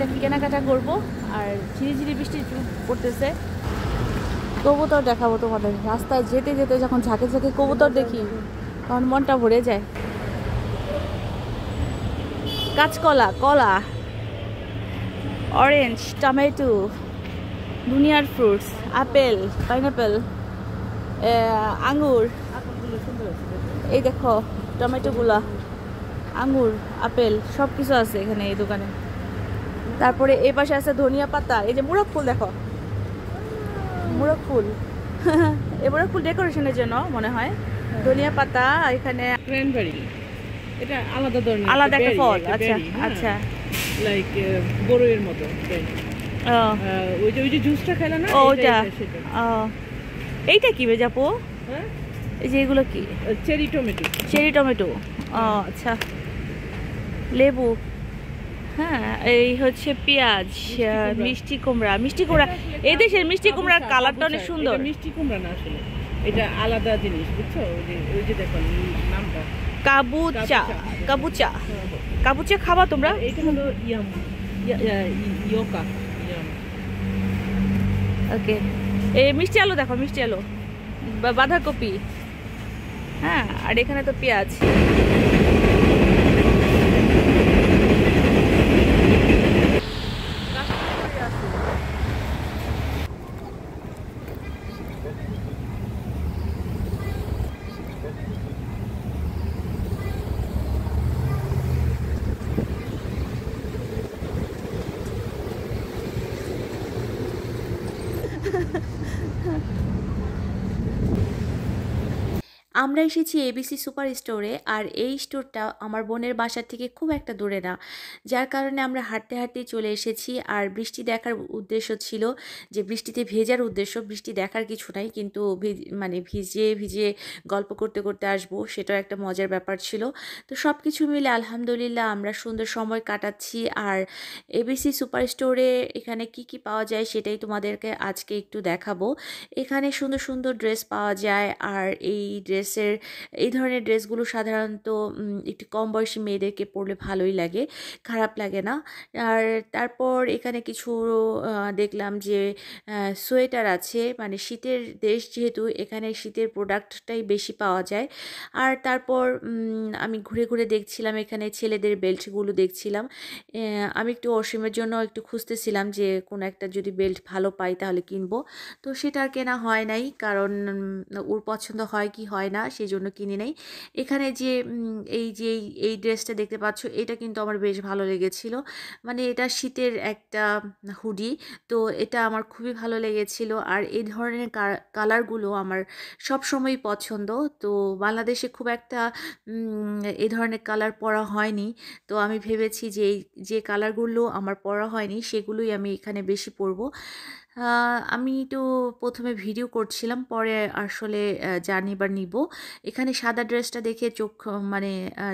টুকিটাকি কেনাকাটা করবো। আর ঝিরিঝিরি বৃষ্টি পড়তেছে। কবুতর দেখাবো তোমাদের। রাস্তায় যেতে যেতে যখন ঝাঁকে ঝাঁকে কবুতর দেখি তখন মনটা ভরে যায়। কাঁচকলা, কলা, অরেঞ্জ, টমেটো, দুনিয়ার ফ্রুটস, আপেল, পাইনাপেল, আঙ্গুর। এই দেখো টমেটোগুলা, আঙ্গুর, আপেল সব কিছু আছে এখানে এই দোকানে। তারপরে এই পাশে আছে ধনিয়া পাতা। এই যে মুরগ ফুল দেখো, মুরগ ফুল। এই মুরগ ফুল ডেকোরেশনের জন্য মনে হয়। ধনিয়া পাতা এখানে, ক্র্যানবেরি, এটা আলাদা ধরনের আলাদা একটা ফল। আচ্ছা আচ্ছা, লাইক বড়ইয়ের মতো। ওই যে জুসটা খেলা না, ওইটা। এইটা কি বেজাপো? হ্যাঁ, এই যে এগুলো কি? Cherry tomato. চেরি টমেটো, আচ্ছা। লেবু, হ্যাঁ। এই হচ্ছে পেঁয়াজ, মিষ্টি কুমড়া। মিষ্টি কুমড়া, এই দেশের মিষ্টি কুমড়ার কালারটা অনেক সুন্দর। মিষ্টি কুমড়া না আসলে, এটা আলাদা জিনিস, বুঝছো? ওই যে দেখো নামটা কাবুচা। কাবুচা, কাবুচা খাবা তোমরা? এটা হলো ইয়াম, ইয়োকা। ওকে। এই মিষ্টি আলু দেখো, মিষ্টি আলু, বাঁধাকপি। হ্যাঁ, আর এখানে তো পেঁয়াজ। আমরা এসেছি এবিসি সুপার স্টোরে। আর এই স্টোরটা আমার বোনের বাসা থেকে খুব একটা দূরে না, যার কারণে আমরা হাঁটতে হাঁটতেই চলে এসেছি। আর বৃষ্টি দেখার উদ্দেশ্য ছিল যে বৃষ্টিতে ভেজার উদ্দেশ্য, বৃষ্টি দেখার কিছু নাই, কিন্তু মানে ভিজে ভিজে গল্প করতে করতে আসবো, সেটাও একটা মজার ব্যাপার ছিল। তো সব কিছু মিলে আলহামদুলিল্লাহ আমরা সুন্দর সময় কাটাচ্ছি। আর এবিসি সুপার স্টোরে এখানে কি কি পাওয়া যায় সেটাই তোমাদেরকে আজকে একটু দেখাবো। এখানে সুন্দর সুন্দর ড্রেস পাওয়া যায়। আর এই ধরনের ড্রেসগুলো সাধারণত একটু কম বয়সী মেয়েদেরকে পরলে ভালোই লাগে, খারাপ লাগে না। আর তারপর এখানে কিছু দেখলাম যে সোয়েটার আছে, মানে শীতের দেশ যেহেতু এখানে শীতের প্রোডাক্টটাই বেশি পাওয়া যায়। আর তারপর আমি ঘুরে ঘুরে দেখছিলাম, এখানে ছেলেদের বেল্টগুলো দেখছিলাম। আমি একটু অসীমের জন্য একটু খুঁজতেছিলাম যে কোনো একটা যদি বেল্ট ভালো পাই তাহলে কিনবো। তো সেটা আর কেনা হয় নাই, কারণ ওর পছন্দ হয় কি হয় না সেই জন্য কিনে নেই। এখানে যে এই ড্রেসটা দেখতে পাচ্ছ, এটা কিন্তু আমার বেশ ভালো লেগেছিল। মানে এটা শীতের একটা হুডি, তো এটা আমার খুবই ভালো লেগেছিল। আর এই ধরনের কালারগুলো আমার সব সময়ই পছন্দ। তো বাংলাদেশে খুব একটা এই ধরনের কালার পরা হয়নি, তো আমি ভেবেছি যে যে কালারগুলো আমার পরা হয়নি সেগুলোই আমি এখানে বেশি পরবো। আমি তো প্রথমে ভিডিও করছিলাম, পরে আসলে জানি বা নিব। এখানে সাদা ড্রেসটা দেখে চোখ মানে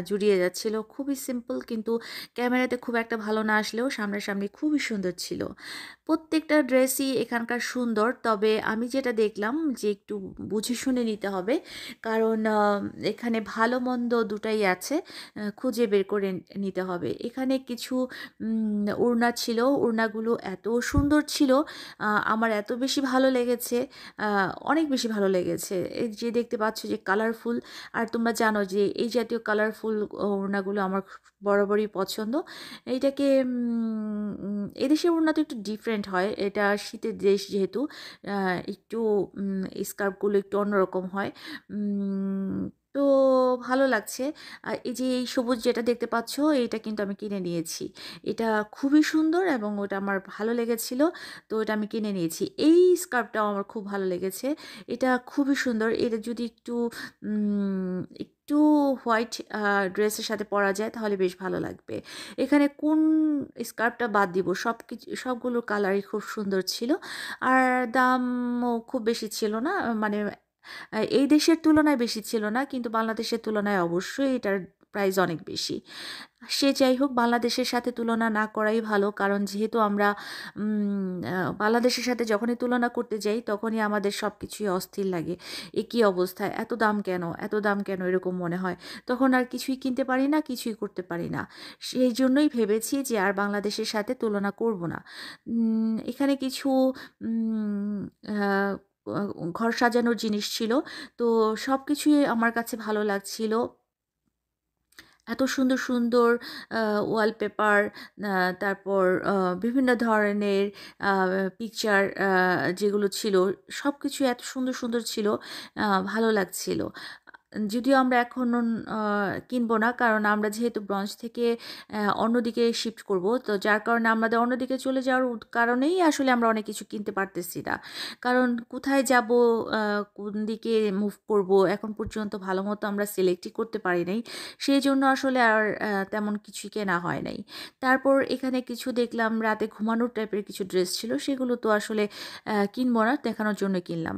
জুড়িয়ে যাচ্ছিল, খুবই সিম্পল, কিন্তু ক্যামেরাতে খুব একটা ভালো না আসলেও সামনাসামনি খুবই সুন্দর ছিল। প্রত্যেকটা ড্রেসই এখানকার সুন্দর, তবে আমি যেটা দেখলাম যে একটু বুঝে শুনে নিতে হবে, কারণ এখানে ভালো মন্দ দুটাই আছে, খুঁজে বের করে নিতে হবে। এখানে কিছু ওড়না ছিল, ওড়নাগুলো এত সুন্দর ছিল, আমার এত বেশি ভালো লেগেছে, অনেক বেশি ভালো লেগেছে। এই যে দেখতে পাচ্ছ যে কালারফুল, আর তোমরা জানো যে এই জাতীয় কালারফুল ওড়নাগুলো আমার বরাবরই পছন্দ। এইটাকে এদেশের ওড়না তো একটু ডিফারেন্ট হয়, এটা শীতের দেশ যেহেতু একটু স্কার্ফগুলো একটু অন্যরকম হয়। তো ভালো লাগছে। আর এই যে এই সবুজ যেটা দেখতে পাচ্ছ, এটা কিন্তু আমি কিনে নিয়েছি। এটা খুবই সুন্দর এবং ওটা আমার ভালো লেগেছিল, তো এটা আমি কিনে নিয়েছি। এই স্কার্ফটাও আমার খুব ভালো লেগেছে, এটা খুবই সুন্দর। এটা যদি একটু হোয়াইট ড্রেসের সাথে পরা যায় তাহলে বেশ ভালো লাগবে। এখানে কোন স্কার্ফটা বাদ দিব, সবগুলো কালারই খুব সুন্দর ছিল। আর দামও খুব বেশি ছিল না, মানে এই দেশের তুলনায় বেশি ছিল না, কিন্তু বাংলাদেশের তুলনায় অবশ্যই এটার প্রাইস অনেক বেশি। সে যাই হোক, বাংলাদেশের সাথে তুলনা না করাই ভালো, কারণ যেহেতু আমরা বাংলাদেশের সাথে যখনই তুলনা করতে যাই তখনই আমাদের সব কিছুই অস্থির লাগে। এ কী অবস্থায়, এত দাম কেন, এত দাম কেন, এরকম মনে হয়। তখন আর কিছুই কিনতে পারি না, কিছুই করতে পারি না। সেই জন্যই ভেবেছি যে আর বাংলাদেশের সাথে তুলনা করব না। এখানে কিছু উম, আহ, ঘর সাজানোর জিনিস ছিল, তো সব কিছুই আমার কাছে ভালো লাগছিল। এত সুন্দর সুন্দর ওয়ালপেপার, তারপর বিভিন্ন ধরনের পিকচার যেগুলো ছিল, সব কিছু এত সুন্দর সুন্দর ছিল, ভালো লাগছিল। যদিও আমরা এখন কিনবো না, কারণ আমরা যেহেতু ব্রঞ্জ থেকে অন্যদিকে শিফট করব, তো যার কারণে আমাদের অন্যদিকে চলে যাওয়ার কারণেই আসলে আমরা অনেক কিছু কিনতে পারতেছি না। কারণ কোথায় যাব, কোন দিকে মুভ করব, এখন পর্যন্ত ভালো মতো আমরা সিলেক্টই করতে পারি নাই। সেই জন্য আসলে আর তেমন কিছু কেনা হয় নাই। তারপর এখানে কিছু দেখলাম রাতে ঘুমানোর টাইপের কিছু ড্রেস ছিল, সেগুলো তো আসলে কিনবো না, দেখানোর জন্য কিনলাম,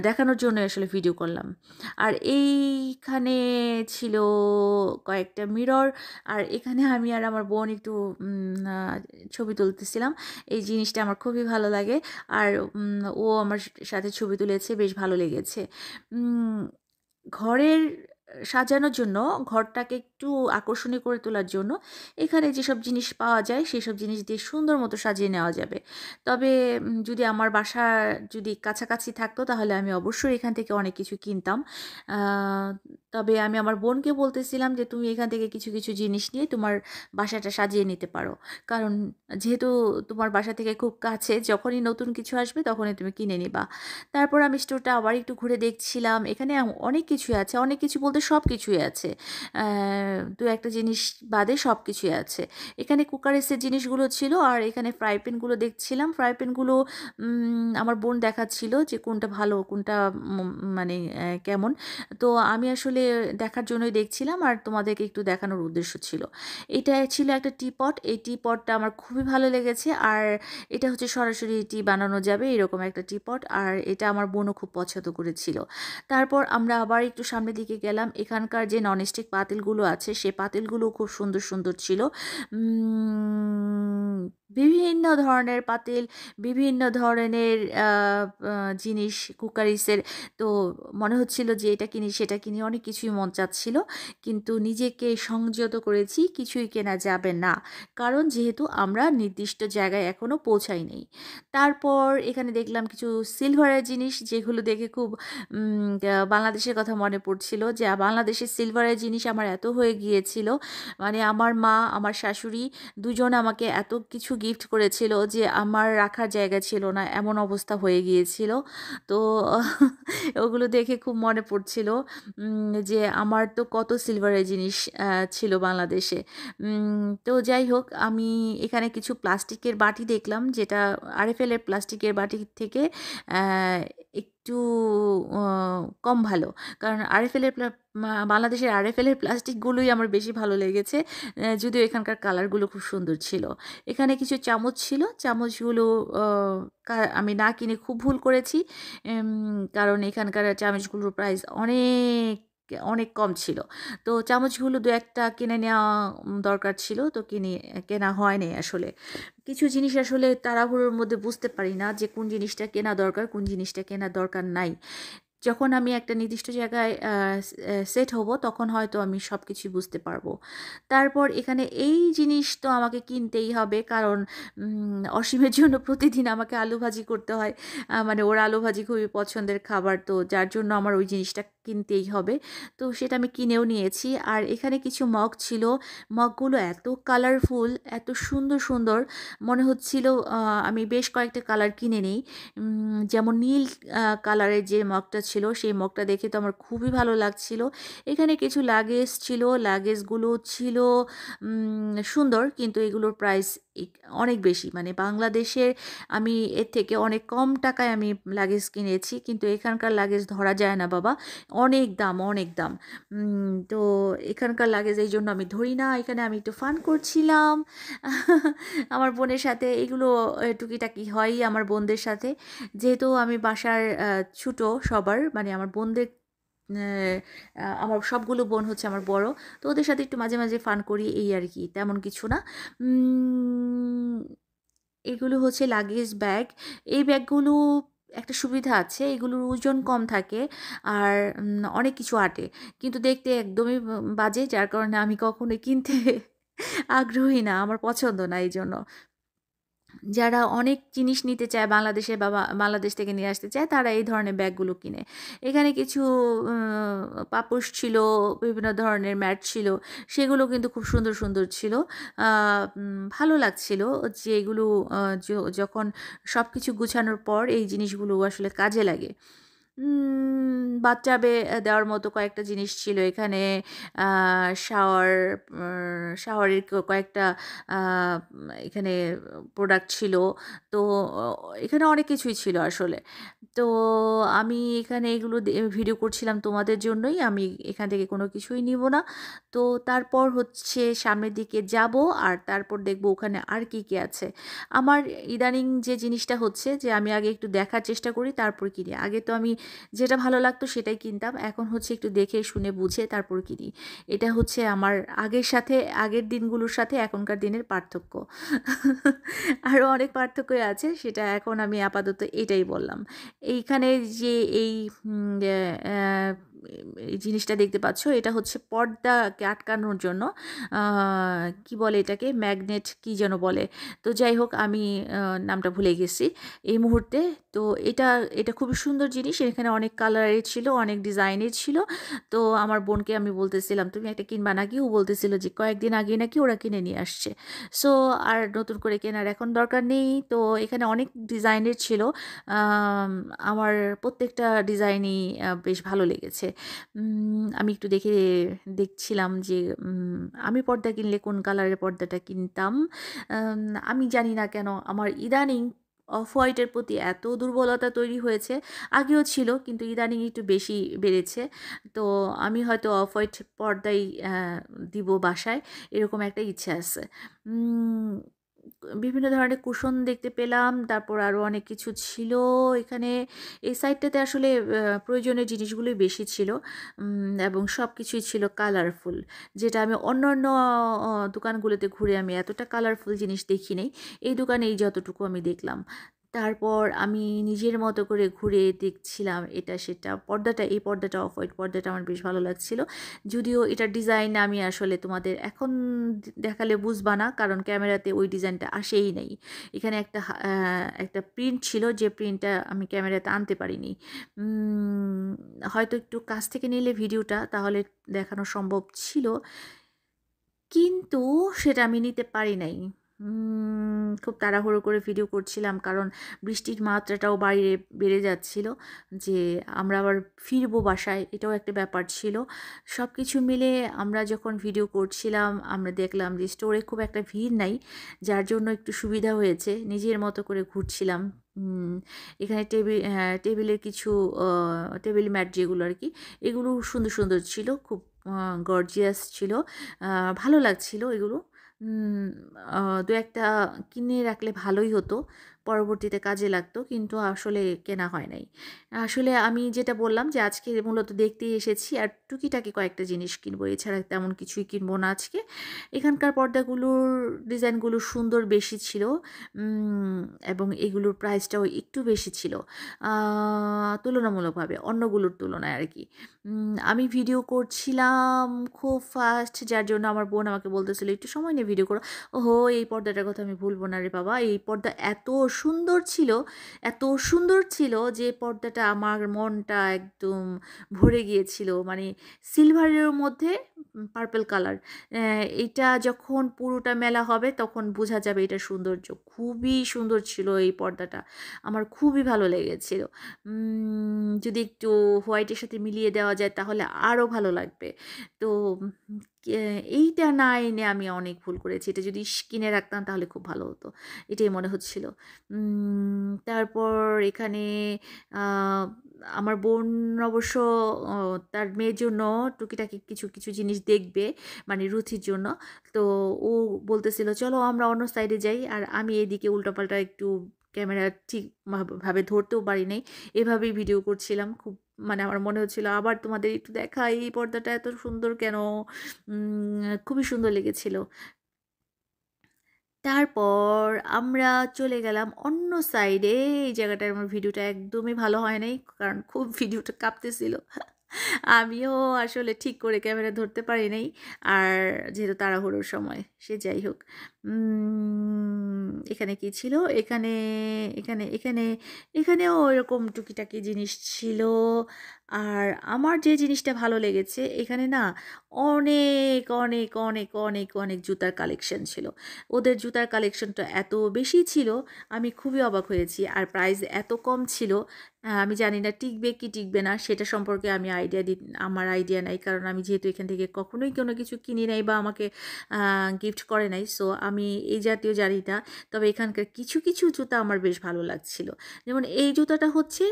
দেখানোর জন্য আসলে ভিডিও করলাম। আর এইখানে ছিল কয়েকটা মিরর, আর এখানে আমি আর আমার বোন একটু ছবি তুলতেছিলাম। এই জিনিসটা আমার খুবই ভালো লাগে, আর ও আমার সাথে ছবি তুলেছে, বেশ ভালো লেগেছে। ঘরের সাজানোর জন্য, ঘরটাকে একটু আকর্ষণীয় করে তোলার জন্য এখানে যেসব জিনিস পাওয়া যায় সেসব জিনিস দিয়ে সুন্দর মতো সাজিয়ে নেওয়া যাবে। তবে যদি আমার বাসা যদি কাছাকাছি থাকতো তাহলে আমি অবশ্যই এখান থেকে অনেক কিছু কিনতাম। তবে আমি আমার বোনকে বলতেছিলাম যে তুমি এখান থেকে কিছু কিছু জিনিস নিয়ে তোমার বাসাটা সাজিয়ে নিতে পারো, কারণ যেহেতু তোমার বাসা থেকে খুব কাছে, যখনই নতুন কিছু আসবে তখনই তুমি কিনে নিবা। তারপর আমি স্টোরটা আবার একটু ঘুরে দেখছিলাম, এখানে অনেক কিছুই আছে, অনেক কিছু বলতে সব কিছুই আছে, দু একটা জিনিস বাদে সব কিছুই আছে। এখানে কুকারেসের জিনিসগুলো ছিল, আর এখানে ফ্রাই প্যানগুলো দেখছিলাম। ফ্রাই প্যানগুলো আমার বোন দেখাচ্ছিল যে কোনটা ভালো, কোনটা মানে কেমন। তো আমি আসলে দেখার জন্যই দেখছিলাম, আর তোমাদেরকে একটু দেখানোর উদ্দেশ্য ছিল। এটা ছিল একটা টিপট, এই টিপটটা আমার খুবই ভালো লেগেছে, আর এটা হচ্ছে সরাসরি টি বানানো যাবে এরকম একটা টিপট, আর এটা আমার বোনও খুব পছন্দ করেছিল। তারপর আমরা আবার একটু সামনের দিকে গেলাম, এখানকার যে ননস্টিক পাতিলগুলো আছে সে পাতিলগুলো খুব সুন্দর সুন্দর ছিল। বিভিন্ন ধরনের পাতিল, বিভিন্ন ধরনের জিনিস কুকারিসের। তো মনে হচ্ছিল যে এটা কিনি সেটা কিনি, অনেক কিছুই মন চাচ্ছিল, কিন্তু নিজেকে সংযত করেছি, কিছুই কেনা যাবে না, কারণ যেহেতু আমরা নির্দিষ্ট জায়গায় এখনও পৌঁছাই নেই। তারপর এখানে দেখলাম কিছু সিলভারের জিনিস, যেগুলো দেখে খুব বাংলাদেশের কথা মনে পড়ছিল, যে বাংলাদেশের সিলভারের জিনিস আমার এত হয়ে গিয়েছিল, মানে আমার মা, আমার শাশুড়ি দুজন আমাকে এত কিছু গিফট করেছিল যে আমার রাখার জায়গা ছিল না, এমন অবস্থা হয়ে গিয়েছিল। তো ওগুলো দেখে খুব মনে পড়ছিল যে আমার তো কত সিলভারের জিনিস ছিল বাংলাদেশে। তো যাই হোক, আমি এখানে কিছু প্লাস্টিকের বাটি দেখলাম, যেটা আরএফএলের প্লাস্টিকের বাটি থেকে একটু কম ভালো, কারণ আরএফএলের বাংলাদেশের আরএফএলের প্লাস্টিকগুলোই আমার বেশি ভালো লেগেছে, যদিও এখানকার কালারগুলো খুব সুন্দর ছিল। এখানে কিছু চামচ ছিল, চামচগুলো আমি না কিনে খুব ভুল করেছি, কারণ এখানকার চামচগুলোর প্রাইস অনেক অনেক কম ছিল। তো চামচগুলো দু একটা কিনে নেওয়া দরকার ছিল, তো কেনা হয়নি আসলে। কিছু জিনিস আসলে তাড়াহুড়োর মধ্যে বুঝতে পারি না যে কোন জিনিসটা কেনা দরকার, কোন জিনিসটা কেনা দরকার নাই। যখন আমি একটা নির্দিষ্ট জায়গায় সেট হব তখন হয়তো আমি সব কিছুই বুঝতে পারবো। তারপর এখানে এই জিনিস তো আমাকে কিনতেই হবে, কারণ অসীমের জন্য প্রতিদিন আমাকে আলু ভাজি করতে হয়, মানে ওর আলু ভাজি খুবই পছন্দের খাবার, তো যার জন্য আমার ওই জিনিসটা কিনতেই হবে। তো সেটা আমি কিনেও নিয়েছি। আর এখানে কিছু মগ ছিল, মগগুলো এত কালারফুল, এত সুন্দর সুন্দর, মনে হচ্ছিল আমি বেশ কয়েকটা কালার কিনে নিই। যেমন নীল কালারের যে মগটা ছিল সেই মগটা দেখে তো আমার খুবই ভালো লাগছিল। এখানে কিছু লাগেজ ছিল, লাগেজগুলো ছিল সুন্দর, কিন্তু এগুলোর প্রাইস অনেক বেশি, মানে বাংলাদেশের আমি এর থেকে অনেক কম টাকায় আমি লাগেজ কিনেছি, কিন্তু এখানকার লাগেজ ধরা যায় না বাবা, অনেক দাম, অনেক দাম। তো এখানকার লাগেজ এই জন্য আমি ধরি না। এখানে আমি একটু ফান করছিলাম আমার বোনের সাথে, এগুলো টুকিটাকি হয়ই আমার বোনদের সাথে, যেহেতু আমি বাসার ছোটো সবার, মানে আমার বোনদের আমার সবগুলো বোন হচ্ছে আমার বড়, তো ওদের সাথে একটু মাঝে মাঝে ফান করি এই আর কি, তেমন কিছু না। উম, এগুলো হচ্ছে লাগেজ ব্যাগ। এই ব্যাগগুলো একটা সুবিধা আছে, এগুলোর ওজন কম থাকে আর অনেক কিছু আঁটে, কিন্তু দেখতে একদমই বাজে, যার কারণে আমি কখনোই কিনতে আগ্রহী না, আমার পছন্দ না এই জন্য। যারা অনেক জিনিস নিতে চায় বাংলাদেশে বা বাংলাদেশ থেকে নিয়ে আসতে চায়, তারা এই ধরনের ব্যাগগুলো কিনে। এখানে কিছু পাপোশ ছিল, বিভিন্ন ধরনের ম্যাট ছিল, সেগুলো কিন্তু খুব সুন্দর সুন্দর ছিল। ভালো লাগছিল যে এগুলো যখন সব কিছু গুছানোর পর এই জিনিসগুলো আসলে কাজে লাগে। বাথটাবে দেওয়ার মতো কয়েকটা জিনিস ছিল এখানে। শাওয়ার শাওয়ারের কয়েকটা এখানে প্রোডাক্ট ছিল। তো এখানে অনেক কিছুই ছিল আসলে। তো আমি এখানে এগুলো ভিডিও করছিলাম তোমাদের জন্যই, আমি এখান থেকে কোনো কিছুই নিব না। তো তারপর হচ্ছে সামনের দিকে যাব, আর তারপর দেখব ওখানে আর কি কি আছে। আমার ইদানিং যে জিনিসটা হচ্ছে যে আমি আগে একটু দেখার চেষ্টা করি তারপর কিনি। আগে তো আমি যেটা ভালো লাগতো সেটাই কিনতাম, এখন হচ্ছে একটু দেখে শুনে বুঝে তারপর কিনি। এটা হচ্ছে আমার আগের দিনগুলোর সাথে এখনকার দিনের পার্থক্য। আরও অনেক পার্থক্যই আছে, সেটা এখন আমি আপাতত এটাই বললাম। এইখানে যে এই এই জিনিসটা দেখতে পাচ্ছ, এটা হচ্ছে পর্দাকে আটকানোর জন্য, কি বলে এটাকে, ম্যাগনেট কি যেন বলে। তো যাই হোক, আমি নামটা ভুলে গেছি এই মুহূর্তে। তো এটা এটা খুবই সুন্দর জিনিস, এখানে অনেক কালারের ছিল, অনেক ডিজাইনের ছিল। তো আমার বোনকে আমি বলতেছিলাম তুমি একটা কিনবা নাকি, ও বলতেছিল যে কয়েকদিন আগে নাকি ওরা কিনে নিয়ে আসছে, সো আর নতুন করে কেনার এখন দরকার নেই। তো এখানে অনেক ডিজাইনের ছিল, আমার প্রত্যেকটা ডিজাইনই বেশ ভালো লেগেছে। আমি একটু দেখছিলাম যে আমি পর্দা কিনলে কোন কালারের পর্দাটা কিনতাম। আমি জানি না কেন আমার ইদানিং অফ হোয়াইটের প্রতি এত দুর্বলতা তৈরি হয়েছে। আগেও ছিল, কিন্তু ইদানিং একটু বেশি বেড়েছে। তো আমি হয়তো অফ হোয়াইট পর্দাই দিব বাসায়, এরকম একটা ইচ্ছে আছে। বিভিন্ন ধরনের কুশন দেখতে পেলাম, তারপর আরও অনেক কিছু ছিল এখানে। এই সাইডটাতে আসলে প্রয়োজনীয় জিনিসগুলোই বেশি ছিল, এবং সব কিছুই ছিল কালারফুল, যেটা আমি অন্য অন্য দোকানগুলোতে ঘুরে আমি এতটা কালারফুল জিনিস দেখি নাই। এই দোকানে এই যতটুকু আমি দেখলাম। তারপর আমি নিজের মতো করে ঘুরে দেখছিলাম এটা সেটা। এই পর্দাটা অফ হোয়াইট পর্দাটা আমার বেশ ভালো লাগছিল, যদিও এটার ডিজাইন আমি আসলে তোমাদের এখন দেখালে বুঝবা না, কারণ ক্যামেরাতে ওই ডিজাইনটা আসেই নাই। এখানে একটা প্রিন্ট ছিল, যে প্রিন্টটা আমি ক্যামেরাতে আনতে পারিনি। হয়তো একটু কাছ থেকে নিলে ভিডিওটা তাহলে দেখানো সম্ভব ছিল, কিন্তু সেটা আমি নিতে পারি নাই। খুব তাড়াহুড়ো করে ভিডিও করছিলাম, কারণ বৃষ্টির মাত্রাটাও বাইরে বেড়ে যাচ্ছিল, যে আমরা আবার ফিরবো বাসায়, এটাও একটা ব্যাপার ছিল। সব কিছু মিলে আমরা যখন ভিডিও করছিলাম, আমরা দেখলাম যে স্টোরে খুব একটা ভিড় নাই, যার জন্য একটু সুবিধা হয়েছে, নিজের মতো করে ঘুরছিলাম। এখানে টেবিলের কিছু টেবিল ম্যাট যেগুলো আর কি, এগুলো সুন্দর সুন্দর ছিল, খুব গর্জিয়াস ছিল, ভালো লাগছিল এগুলো। দু একটা কিনে রাখলে ভালোই হতো, পরবর্তীতে কাজে লাগতো, কিন্তু আসলে কেনা হয় নাই। আসলে আমি যেটা বললাম যে আজকে মূলত দেখতেই এসেছি, আর টুকিটাকি কয়েকটা জিনিস কিনবো, এছাড়া তেমন কিছুই কিনবো না আজকে। এখানকার পর্দাগুলোর ডিজাইনগুলো সুন্দর বেশি ছিল, এবং এগুলোর প্রাইসটাও একটু বেশি ছিল তুলনামূলকভাবে অন্যগুলোর তুলনায় আর কি। আমি ভিডিও করছিলাম খুব ফাস্ট, যার জন্য আমার বোন আমাকে বলতেছিল একটু সময় নিয়ে ভিডিও করো। ওহো, এই পর্দাটার কথা আমি ভুলবো না রে বাবা, এই পর্দা এত সুন্দর ছিল, এত সুন্দর ছিল যে পর্দাটা আমার মনটা একদম ভরে গিয়েছিল। মানে সিলভারের মধ্যে পার্পল কালার, এটা যখন পুরোটা মেলা হবে তখন বোঝা যাবে এটার সৌন্দর্য। খুবই সুন্দর ছিল এই পর্দাটা, আমার খুবই ভালো লেগেছিল। যদি একটু হোয়াইটের সাথে মিলিয়ে দেওয়া যায় তাহলে আরও ভালো লাগবে। তো এইটা না এনে আমি অনেক ভুল করেছি, এটা যদি কিনে রাখতাম তাহলে খুব ভালো হতো, এটাই মনে হচ্ছিল। তারপর এখানে আমার বোন অবশ্য তার মেয়ের জন্য টুকিটাকি কিছু কিছু জিনিস দেখবে, মানে রুচির জন্য। তো ও বলতেছিল চলো আমরা অন্য সাইডে যাই, আর আমি এদিকে উল্টাপাল্টা একটু ক্যামেরা ঠিক ভাবে ধরতেও পারি নাই, এভাবেই ভিডিও করছিলাম, খুব মানে আমার মনে হচ্ছিল আবার তোমাদের একটু দেখাই, এই পর্দাটা এত সুন্দর কেন, খুবই সুন্দর লেগেছিল। তারপর আমরা চলে গেলাম অন্য সাইডে। এই জায়গাটার আমার ভিডিওটা একদমই ভালো হয় নাই, কারণ খুব ভিডিওটা কাঁপতেছিল। আমিও আসলে ঠিক করে ক্যামেরা ধরতে পারি নাই, আর যেহেতু তাড়াহুড়োর সময়, সে যাই হোক। এখানে কি ছিল, এখানে এখানে এখানে এখানেও এরকম টুকিটাকি জিনিস ছিল। আর আমার যে জিনিসটা ভালো লেগেছে, এখানে না অনেক অনেক অনেক অনেক অনেক জুতার কালেকশন ছিল। ওদের জুতার কালেকশনটা এত বেশি ছিল, আমি খুবই অবাক হয়েছি। আর প্রাইস এত কম ছিল, আমি জানি না টিকবে কি টিকবে না, সেটা সম্পর্কে আমি আমার আইডিয়া নাই, কারণ আমি যেহেতু এখান থেকে কখনোই কোনো কিছু কিনি নাই বা আমাকে গিফট করে নাই, সো আমি এই জাতীয় জানি না। তবে এখানকার কিছু কিছু জুতা আমার বেশ ভালো লাগছিল। যেমন এই জুতাটা হচ্ছে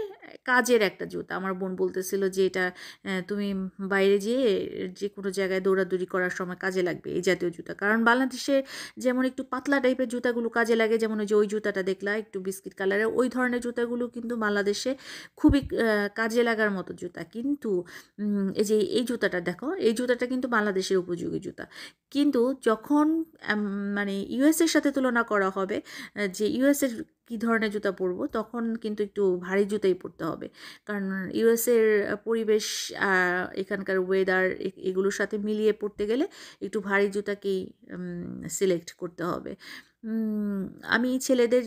কাজের একটা জুতা। আমার বোন বলতেছিল যে এটা তুমি বাইরে যেয়ে যে কোনো জায়গায় দৌড়াদৌড়ি করার সময় কাজে লাগবে এই জাতীয় জুতা। কারণ বাংলাদেশে যেমন একটু পাতলা টাইপের জুতাগুলো কাজে লাগে, যেমন ওই যে ওই জুতাটা দেখলা একটু বিস্কিট কালারের, ওই ধরনের জুতাগুলো কিন্তু বাংলাদেশে খুবই কাজে লাগার মতো জুতা। কিন্তু এই যে এই জুতাটা দেখো, এই জুতাটা কিন্তু বাংলাদেশের উপযোগী জুতা। কিন্তু যখন মানে ইউএসের সাথে তুলনা করা হবে, যে ইউএসের কী ধরনের জুতা পরবো, তখন কিন্তু একটু ভারী জুতাই পরতে হবে। কারণ ইউএসের পরিবেশ, এখানকার ওয়েদার, এগুলোর সাথে মিলিয়ে পড়তে গেলে একটু ভারী জুতাকেই সিলেক্ট করতে হবে। আমি ছেলেদের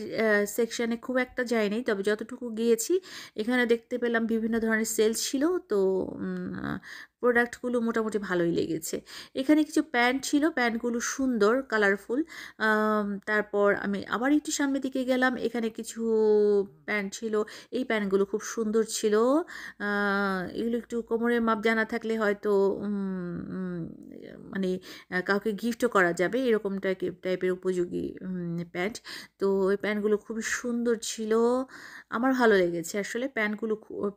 সেকশানে খুব একটা যাইনি, তবে যতটুকু গিয়েছি এখানে দেখতে পেলাম বিভিন্ন ধরনের সেল ছিল, তো প্রোডাক্টগুলো মোটামুটি ভালোই লেগেছে। এখানে কিছু প্যান্ট ছিল, প্যান্টগুলো সুন্দর কালারফুল। তারপর আমি আবার একটু সামনের দিকে গেলাম, এখানে কিছু প্যান্ট ছিল, এই প্যান্টগুলো খুব সুন্দর ছিল। এগুলো একটু কোমরের মাপ জানা থাকলে হয়তো মানে কাউকে গিফটও করা যাবে, এরকম টাইপের উপযোগী প্যান্ট। তো ওই প্যান্টগুলো খুবই সুন্দর ছিল, আমার ভালো লেগেছে আসলে।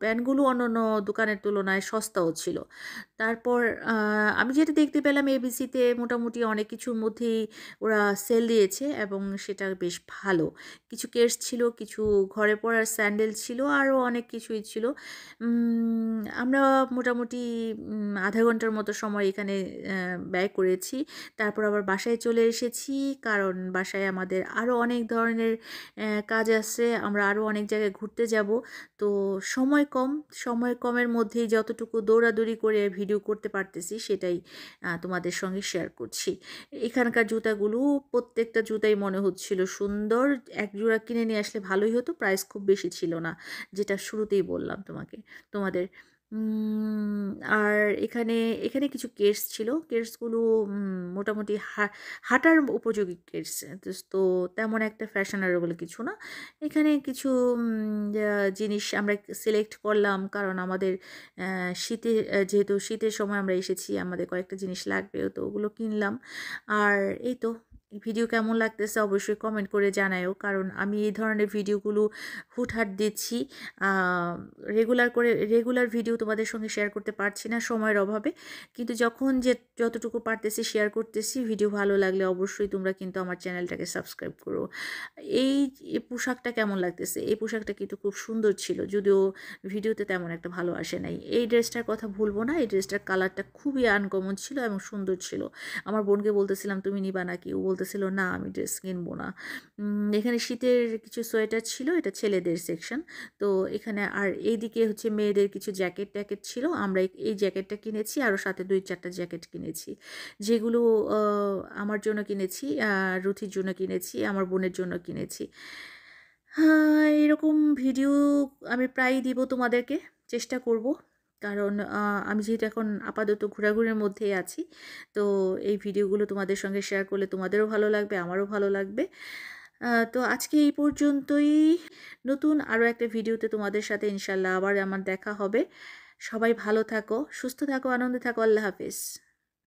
প্যান্টগুলো অন্যান্য দোকানের তুলনায় সস্তাও ছিল। তারপর আমি যেটা দেখতে পেলাম, এবিসিতে মোটামুটি অনেক কিছুর মধ্যেই ওরা সেল দিয়েছে এবং সেটা বেশ ভালো। কিছু কেস ছিল, কিছু ঘরে পরার স্যান্ডেল ছিল, আরও অনেক কিছুই ছিল। আমরা মোটামুটি আধা ঘন্টার মতো সময় এখানে ব্যয় করেছি। তারপর আবার বাসায় চলে এসেছি, কারণ বাসায় আমাদের আরও অনেক ধরনের কাজ আছে, আমরা আরও অনেক জায়গায় ঘুরতে যাব। তো সময় কমের মধ্যেই যতটুকু দৌড়াদৌড়ি করে ভিডিও করতে পারতেছি, সেটাই তোমাদের সঙ্গে শেয়ার করছি। এখানকার জুতাগুলো প্রত্যেকটা জুতাই মনে হচ্ছিল সুন্দর। এক জোড়া কিনে নিয়ে আসলে ভালোই হতো, প্রাইস খুব বেশি ছিল না, যেটা শুরুতেই বললাম তোমাদের। আর এখানে এখানে কিছু কেডস ছিল, কেডসগুলো মোটামুটি হাঁটার উপযোগী কেডস, তো তেমন একটা ফ্যাশনেবল কিছু না। এখানে কিছু জিনিস আমরা সিলেক্ট করলাম, কারণ আমাদের শীতে, যেহেতু শীতের সময় আমরা এসেছি, আমাদের কয়েকটা জিনিস লাগবে, তো ওগুলো কিনলাম। আর এই তো, ভিডিও কেমন লাগতেছে অবশ্যই কমেন্ট করে জানায়ও, কারণ আমি এই ধরনের ভিডিওগুলো হুটহাট দিচ্ছি, রেগুলার ভিডিও তোমাদের সঙ্গে শেয়ার করতে পারছি না সময়ের অভাবে, কিন্তু যতটুকু পারতেছি শেয়ার করতেছি। ভিডিও ভালো লাগলে অবশ্যই তোমরা কিন্তু আমার চ্যানেলটাকে সাবস্ক্রাইব করো। এই পোশাকটা কেমন লাগতেছে, এই পোশাকটা কিন্তু খুব সুন্দর ছিল, যদিও ভিডিওতে তেমন একটা ভালো আসে নাই। এই ড্রেসটার কথা ভুলবো না, এই ড্রেসটার কালারটা খুবই আনকমন ছিল এবং সুন্দর ছিল। আমার বোনকে বলতেছিলাম তুমি নিবা নাকি, ও বলতেছিল না আমি ড্রেস কিনবো না। এখানে শীতের কিছু সোয়েটার ছিল, এটা ছেলেদের সেকশন। তো এখানে আর এইদিকে হচ্ছে মেয়েদের কিছু ট্যাকেট ছিল, আমরা এই জ্যাকেটটা কিনেছি, আরও সাথে 2-4টা জ্যাকেট কিনেছি, যেগুলো আমার জন্য কিনেছি, রুথির জন্য কিনেছি, আমার বোনের জন্য কিনেছি। এরকম ভিডিও আমি প্রায়ই দিব তোমাদেরকে, চেষ্টা করব, কারণ আমি যেহেতু এখন আপাতত ঘোরাঘুরির মধ্যেই আছি, তো এই ভিডিওগুলো তোমাদের সঙ্গে শেয়ার করলে তোমাদেরও ভালো লাগবে, আমারও ভালো লাগবে। তো আজকে এই পর্যন্তই। নতুন আরও একটা ভিডিওতে তোমাদের সাথে ইনশাল্লাহ আবার আমার দেখা হবে। সবাই ভালো থাকো, সুস্থ থাকো, আনন্দে থাকো। আল্লাহ হাফেজ।